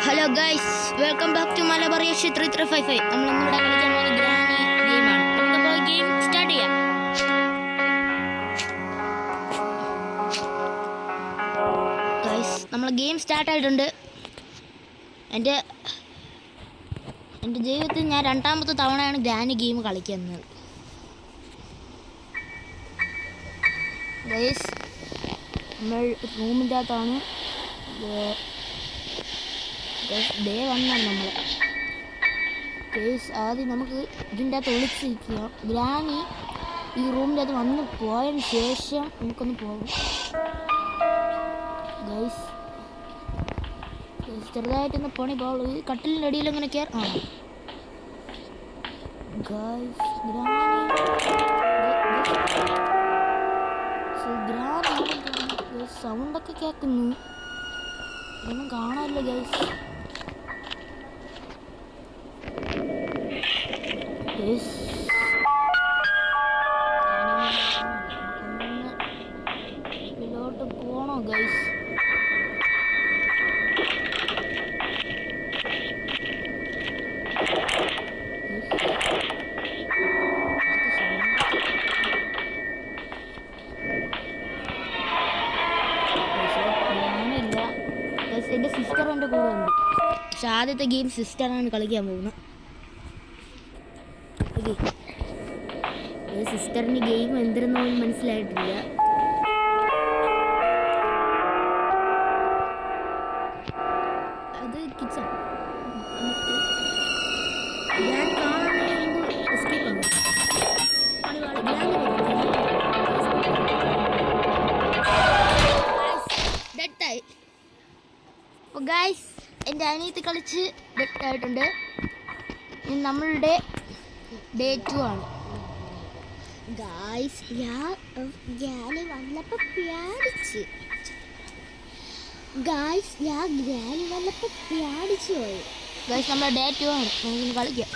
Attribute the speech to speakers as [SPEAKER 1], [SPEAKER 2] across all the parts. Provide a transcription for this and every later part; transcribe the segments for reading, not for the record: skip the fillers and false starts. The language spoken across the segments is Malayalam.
[SPEAKER 1] Hello guys, welcome back to Malabar Asia 3355. നമ്മളിന്നിവിടെ കളിക്കാൻ പോകുന്ന ഗ്രാനി ഗെയിമാണ്. നമുക്കപ്പോൾ ഗെയിം സ്റ്റാർട്ട് ചെയ്യാം. ഗൈസ്, നമ്മൾ ഗെയിം സ്റ്റാർട്ട് ആയിട്ടുണ്ട്. എൻ്റെ ജീവിതത്തിൽ ഞാൻ രണ്ടാമത്തെ തവണയാണ് ഗ്രാനി ഗെയിം കളിക്കുന്നത്. ഗൈസ്, നമ്മൾ റൂമിൻ്റെ അകത്താണ്. ഡേ വന്നാണ് നമ്മൾ. കേസ് ആദ്യം നമുക്ക് ഇതിൻ്റെ അകത്ത് ഒളിച്ചിരിക്കുക. ഗ്രാനി ഈ റൂമിൻ്റെ അകത്ത് വന്ന് പോയതിന് ശേഷം നമുക്കൊന്ന് പോകും. ഗൈസ് ചെറുതായിട്ടൊന്ന് പണി പോകുള്ളൂ. ഈ കട്ടിലിൻ്റെ അടിയിൽ ഇങ്ങനെ കയറി ഗൈസ് ഗ്രാനി സൗണ്ടൊക്കെ കേൾക്കുന്നു. ഒന്നും കാണാനില്ല ഗൈസ്. ഇതിലോട്ട് പോണോ ഗൈസ്? എൻ്റെ സിസ്റ്റർ എൻ്റെ കൂടെ ഉണ്ട്. പക്ഷെ ആദ്യത്തെ ഗെയിം സിസ്റ്ററാണ് കളിക്കാൻ പോകുന്നത്. സിസ്റ്ററിന് ഗെയിം എന്തിരുന്നോന്നും മനസ്സിലായിട്ടില്ല. അത് കിച്ചൺ ഞാൻ കാണുന്നത് എസ്കേപ്പ് ആണ്. അപ്പോൾ ഗൈസ്, എൻ്റെ അനിയത്തി കളിച്ച് ഡെത്ത് ആയിട്ടുണ്ട്. നമ്മളുടെ ഡേ 2 ആണ്. ഗൈസ് ഞാൻ വന്നപ്പോൾ പേടിച്ച് പോയി. ഗൈസ്, നമ്മുടെ ഡേ 2 ആണ്. നമുക്കിന്ന് കളിക്കാം.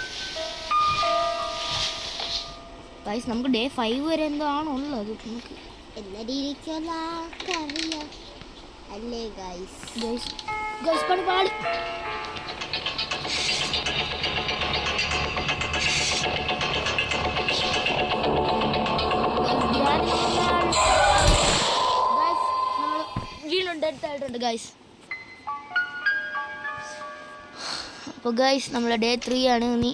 [SPEAKER 1] ഗൈസ്, നമുക്ക് ഡേ 5 വരെ എന്തോ ആണോ ഉള്ളത്. നമുക്ക് എല്ലാ രീതിക്കുള്ള അറിയാം അല്ലേ ഗൈസ്? ഗൈസ് പണി പാടി. എടുത്തായിട്ടുണ്ട് ഗൈസ്. അപ്പോൾ ഗൈസ്, നമ്മളെ ഡേ 3 ആണ്. ഇനി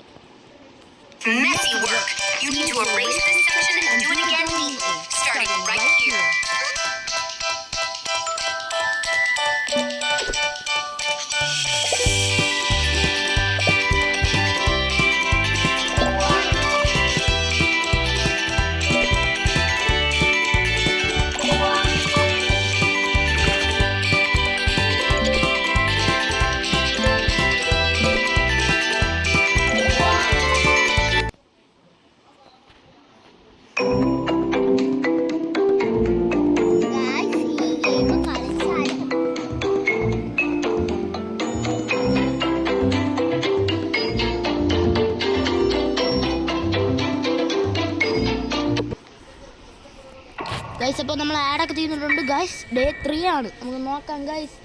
[SPEAKER 1] ഗൈസ്, അപ്പോൾ നമ്മൾ ആഡൊക്കെ ചെയ്യുന്നുണ്ട്. ഗൈസ്, ഡേ 3 ആണ്. നമുക്ക് നോക്കാം ഗൈസ്.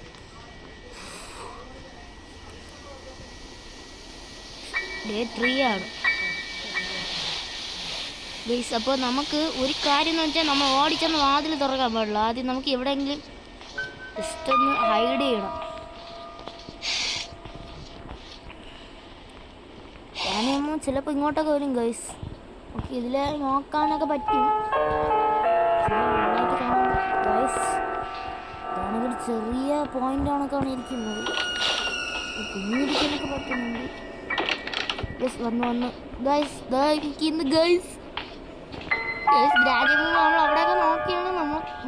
[SPEAKER 1] ഡേ 3 ആണ് ഗൈസ്. അപ്പോൾ നമുക്ക് ഒരു കാര്യം എന്ന് വെച്ചാൽ നമ്മൾ ഓടിച്ചെന്ന് വാതിൽ തുറക്കാൻ പാടില്ല. ആദ്യം നമുക്ക് എവിടെയെങ്കിലും ജസ്റ്റ് ഒന്ന് ഹൈഡ് ചെയ്യണം. ഞാനമ്മ ചിലപ്പോൾ ഇങ്ങോട്ടൊക്കെ വരും ഗൈസ്. ഓക്കെ, ഇതിൽ നോക്കാനൊക്കെ പറ്റും. ഇതാണെങ്കിൽ ചെറിയ പോയിന്റ് ആണൊക്കെയാണ് ഇരിക്കുന്നത്. കുഞ്ഞിരിക്കാനൊക്കെ പറ്റുന്നുണ്ട്. ഗൈസ് വന്ന് ഗൈസ് ഇന്ന് ഗൈസ് ഗ്രാജുവൽ നമ്മൾ അവിടെയൊക്കെ നോക്കിയാണ്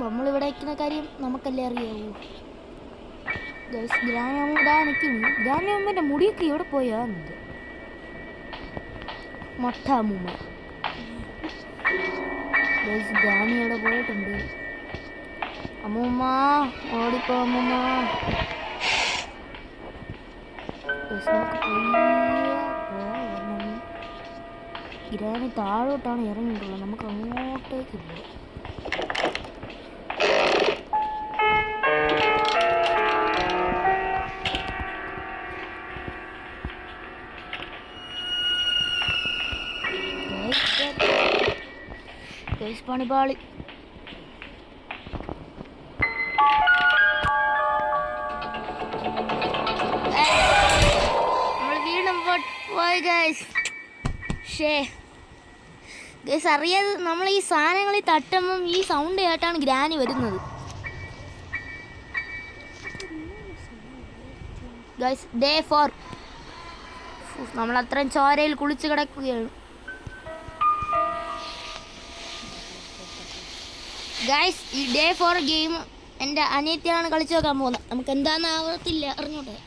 [SPEAKER 1] നമ്മളിവിടെ വയ്ക്കുന്ന കാര്യം നമുക്കല്ലേ അറിയാവൂ. ഗൈസ്, ഗ്രാമം ഇതാ നിൽക്കുന്നു. ഗ്രാമമ്മൻ്റെ മുടിയൊക്കെ ഇവിടെ പോയാന്നുണ്ട്. മൊട്ട അമ്മൂമ്മ. ഗൈസ്, ഗ്രാമി ഇവിടെ പോയിട്ടുണ്ട്. അമ്മൂമ്മ ഓടിപ്പോ അമ്മൂമ്മ. ഗ്രാമി താഴോട്ടാണ് ഇറങ്ങിയിട്ടുള്ളത്. നമുക്ക് അങ്ങോട്ടേക്ക് പോകാം. പണിപാളി. നമ്മൾ വീണ്ടും പോയി ഗൈസ്. ഗൈസ് അറിയാതെ നമ്മൾ ഈ സാധനങ്ങളിൽ തട്ടുമ്പം ഈ സൗണ്ട് കേട്ടാണ് ഗ്രാനി വരുന്നത്. ഗൈസ് ഡേ 4 നമ്മൾ അത്രയും ചോരയിൽ കുളിച്ച് കിടക്കുകയാണ്. ഗൈസ് ഈ ഡേ 4 ഗെയിം എൻ്റെ അനിയത്തിയാണ് കളിച്ചു നോക്കാൻ പോകുന്നത്. നമുക്ക് എന്താണെന്ന് ആവത്തില്ല, അറിഞ്ഞോട്ടെ.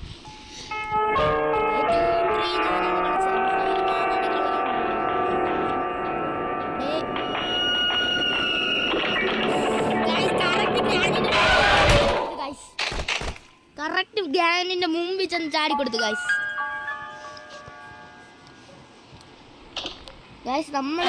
[SPEAKER 1] കറക്റ്റ് ഗ്യാനിൻ്റെ മുമ്പിൽ ചെന്ന് ചാടിക്കൊടുത്തു ഗൈസ്. ഗൈസ് നമ്മൾ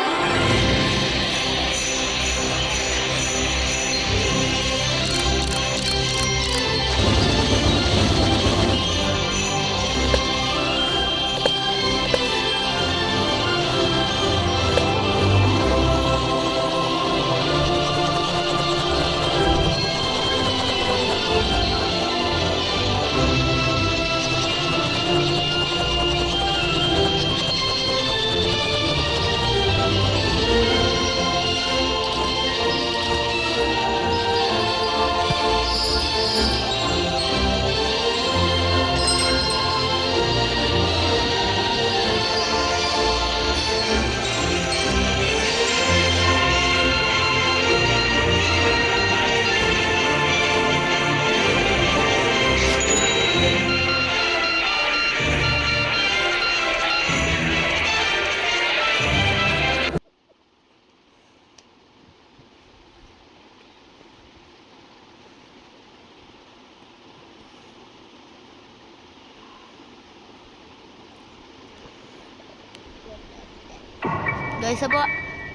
[SPEAKER 1] ഗൈസ് അപ്പോൾ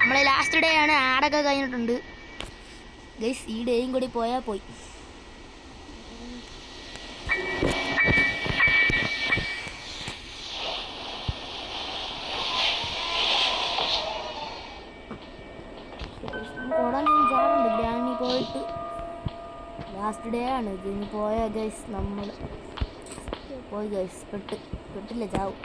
[SPEAKER 1] നമ്മളെ ലാസ്റ്റ് ഡേ ആണ്. ആടൊക്കെ കഴിഞ്ഞിട്ടുണ്ട് ഗൈസ്. ഈ ഡേയും കൂടി പോയാൽ പോയി. ഓടാൻ ചാടുണ്ട് ഗ്രാനി പോയിട്ട്. ലാസ്റ്റ് ഡേ ആണ് ഇത്. ഇനി പോയാൽ ഗൈസ് നമ്മൾ പോയി ഗൈസ്. പെട്ടില്ല ചാവും.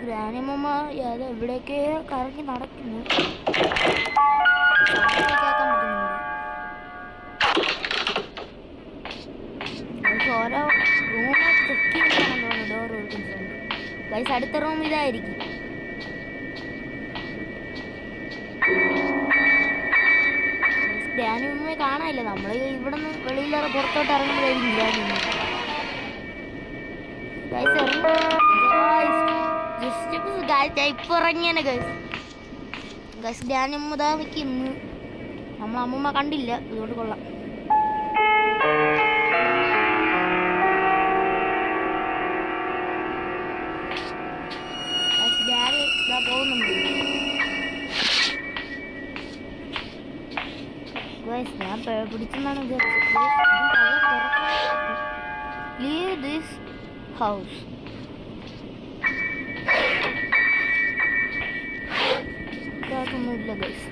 [SPEAKER 1] ഗ്രാനിയമ്മ അത് എവിടെയൊക്കെ കറങ്ങി നടക്കുന്നു. കേൾക്കാൻ പറ്റുന്നുണ്ട്. ഓരോ റൂം ചെക്ക് ചെയ്യണമെന്ന് തോന്നുന്നു. ഡോർ ഓടിക്കുന്നുണ്ട് ഗൈസ്. അടുത്ത റൂം ഇതായിരിക്കും. ഗ്രാനിയമ്മയെ കാണാനില്ല. നമ്മൾ ഇവിടെ നിന്ന് വെളിയിലേറെ പുറത്തോട്ട് ഇറങ്ങുമ്പോഴായിരിക്കും ഗ്രാനിയമ്മ. ഇപ്പൊ ഇറങ്ങിയാണ് ഗൈസ്. ഗൈസ് ഗ്രാനിയമ്മ ഇതാ നിൽക്കുന്നു. നമ്മൾ അമ്മൂമ്മ കണ്ടില്ല, അതുകൊണ്ട് കൊള്ളാം. ഗ്രാനി ഇതാ പോകുന്നുണ്ട്. ഞാൻ പിടിച്ചെന്നാണ് വിചാരിച്ചത്. Leave this house. ഒന്നുമില്ല ഗൈസ്.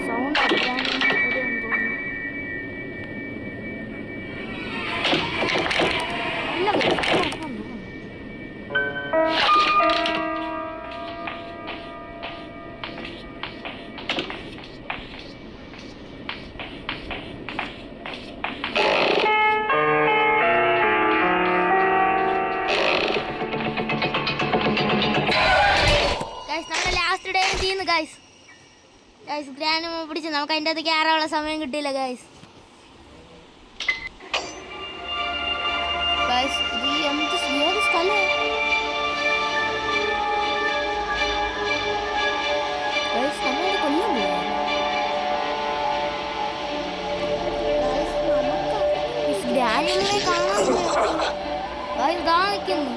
[SPEAKER 1] സൗണ്ട് അടിക്കാനും തോന്നുന്നു. ഇല്ല ഗൈസ്. ഗൈസ് ഗ്രാനിയമ്മ പിടിച്ച് നമുക്ക് അതിൻ്റെ അകത്ത് കയറാനുള്ള സമയം കിട്ടിയില്ല ഗൈസ്. ഗൈസ് ഇത് എന്ത് ഏത് സ്ഥലം? ഗൈസ് നമ്മളത് കൊല്ലാൻ പോവാ. ഗ്രാനിയമ്മയെ കാണാനില്ല. ഗൈസ് ഇതാ നിൽക്കുന്നു.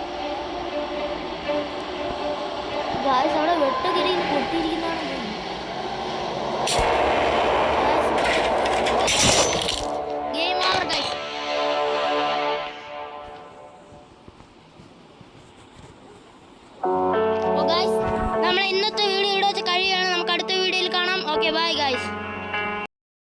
[SPEAKER 1] ഗൈസ് അവിടെ വെട്ടുകിരിയിൽ പൊട്ടിയിരിക്കുന്നതാണ്. Okay bye guys.